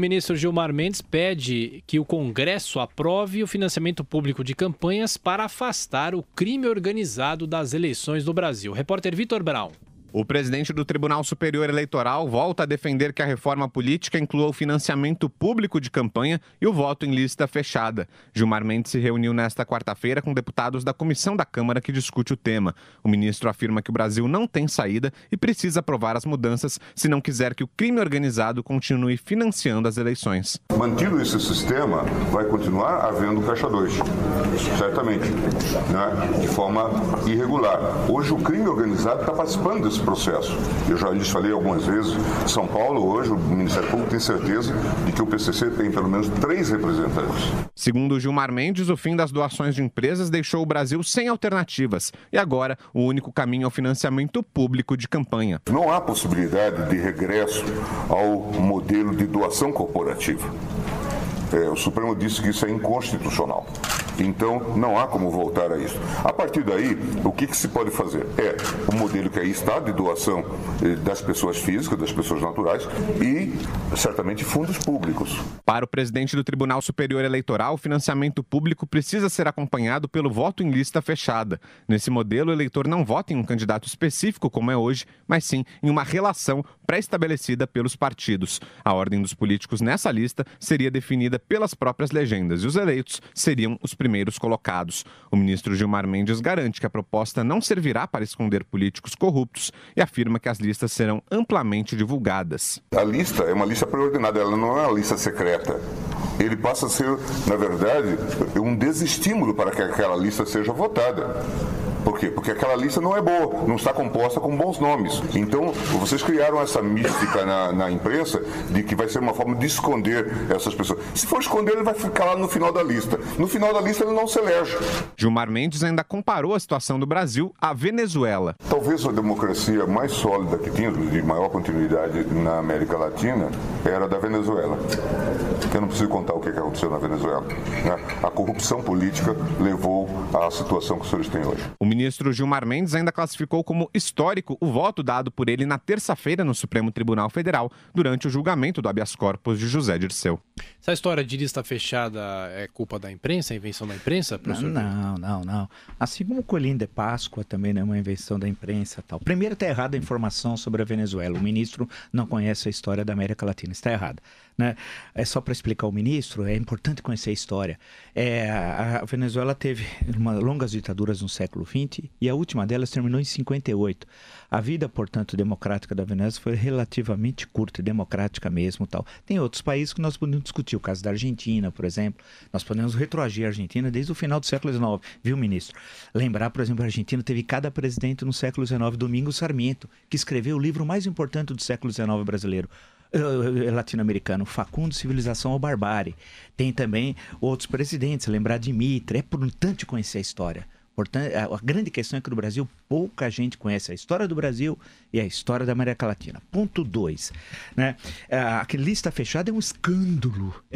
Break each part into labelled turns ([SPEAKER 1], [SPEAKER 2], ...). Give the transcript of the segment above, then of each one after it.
[SPEAKER 1] O ministro Gilmar Mendes pede que o Congresso aprove o financiamento público de campanhas para afastar o crime organizado das eleições do Brasil. Repórter Vitor Brown.
[SPEAKER 2] O presidente do Tribunal Superior Eleitoral volta a defender que a reforma política inclua o financiamento público de campanha e o voto em lista fechada. Gilmar Mendes se reuniu nesta quarta-feira com deputados da comissão da Câmara que discute o tema. O ministro afirma que o Brasil não tem saída e precisa aprovar as mudanças se não quiser que o crime organizado continue financiando as eleições.
[SPEAKER 3] Mantido esse sistema, vai continuar havendo caixa 2, certamente, né? De forma irregular. Hoje o crime organizado está participando desse processo. Eu já lhes falei algumas vezes, São Paulo hoje, o Ministério Público tem certeza de que o PCC tem pelo menos 3 representantes.
[SPEAKER 2] Segundo Gilmar Mendes, o fim das doações de empresas deixou o Brasil sem alternativas e agora o único caminho é o financiamento público de campanha.
[SPEAKER 3] Não há possibilidade de regresso ao modelo de doação corporativa. O Supremo disse que isso é inconstitucional. Então, não há como voltar a isso. A partir daí, o que se pode fazer? É o modelo que aí está de doação das pessoas físicas, das pessoas naturais e, certamente, fundos públicos.
[SPEAKER 2] Para o presidente do Tribunal Superior Eleitoral, o financiamento público precisa ser acompanhado pelo voto em lista fechada. Nesse modelo, o eleitor não vota em um candidato específico, como é hoje, mas sim em uma relação pré-estabelecida pelos partidos. A ordem dos políticos nessa lista seria definida pelas próprias legendas e os eleitos seriam os primeiros colocados. O ministro Gilmar Mendes garante que a proposta não servirá para esconder políticos corruptos e afirma que as listas serão amplamente divulgadas.
[SPEAKER 3] A lista é uma lista preordenada, ela não é uma lista secreta. Ele passa a ser, na verdade, um desestímulo para que aquela lista seja votada. Por quê? Porque aquela lista não é boa, não está composta com bons nomes. Então, vocês criaram essa mística na imprensa de que vai ser uma forma de esconder essas pessoas. Se for esconder, ele vai ficar lá no final da lista. No final da lista, ele não se elege.
[SPEAKER 2] Gilmar Mendes ainda comparou a situação do Brasil à Venezuela.
[SPEAKER 3] Talvez a democracia mais sólida que tinha, de maior continuidade na América Latina, era a da Venezuela. Eu não preciso contar o que aconteceu na Venezuela, né? A corrupção política levou à situação que os senhores têm hoje.
[SPEAKER 2] O ministro Gilmar Mendes ainda classificou como histórico o voto dado por ele na terça-feira no Supremo Tribunal Federal durante o julgamento do habeas corpus de José Dirceu.
[SPEAKER 1] Essa história de lista fechada é culpa da imprensa, é invenção da imprensa, professor?
[SPEAKER 4] Não. Assim como o coelhinho de Páscoa também não é uma invenção da imprensa. Tal. Primeiro está errada a informação sobre a Venezuela. O ministro não conhece a história da América Latina. Está errado. Né? É só para explicar ao ministro, é importante conhecer a história. A Venezuela teve longas ditaduras no século XX e a última delas terminou em 58. A vida, portanto, democrática da Venezuela foi relativamente curta, democrática mesmo. Tal. Tem outros países que nós podemos discutir, o caso da Argentina, por exemplo. Nós podemos retroagir a Argentina desde o final do século XIX, viu, ministro? Lembrar, por exemplo, a Argentina teve cada presidente no século XIX, Domingos Sarmiento, que escreveu o livro mais importante do século XIX brasileiro. Latino-americano, Facundo, Civilização ou Barbárie. Tem também outros presidentes, lembrar de Mitre. É importante conhecer a história. Portanto, a grande questão é que no Brasil pouca gente conhece a história do Brasil e a história da América Latina. Ponto 2. Né? A lista fechada é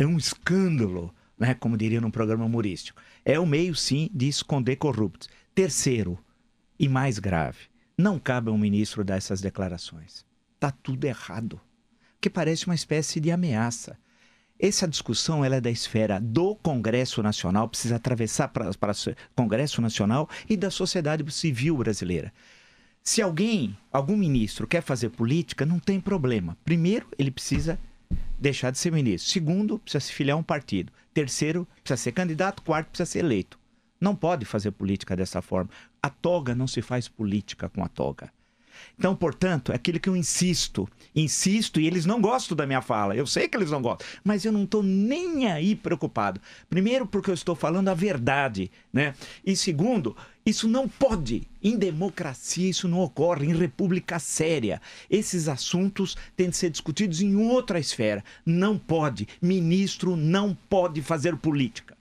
[SPEAKER 4] um escândalo, né? Como diria num programa humorístico. É um meio, sim, de esconder corruptos. Terceiro, e mais grave, não cabe a um ministro dar essas declarações. Está tudo errado. Que parece uma espécie de ameaça. Essa discussão ela é da esfera do Congresso Nacional, precisa atravessar para o Congresso Nacional e da sociedade civil brasileira. Se algum ministro quer fazer política, não tem problema. Primeiro, ele precisa deixar de ser ministro. Segundo, precisa se filiar a um partido. Terceiro, precisa ser candidato. Quarto, precisa ser eleito. Não pode fazer política dessa forma. A toga não se faz política com a toga. Então, portanto, é aquilo que eu insisto e eles não gostam da minha fala, eu sei que eles não gostam, mas eu não estou nem aí preocupado. Primeiro, porque eu estou falando a verdade, né? E segundo, isso não pode, em democracia isso não ocorre, em república séria. Esses assuntos têm de ser discutidos em outra esfera. Não pode, ministro não pode fazer política.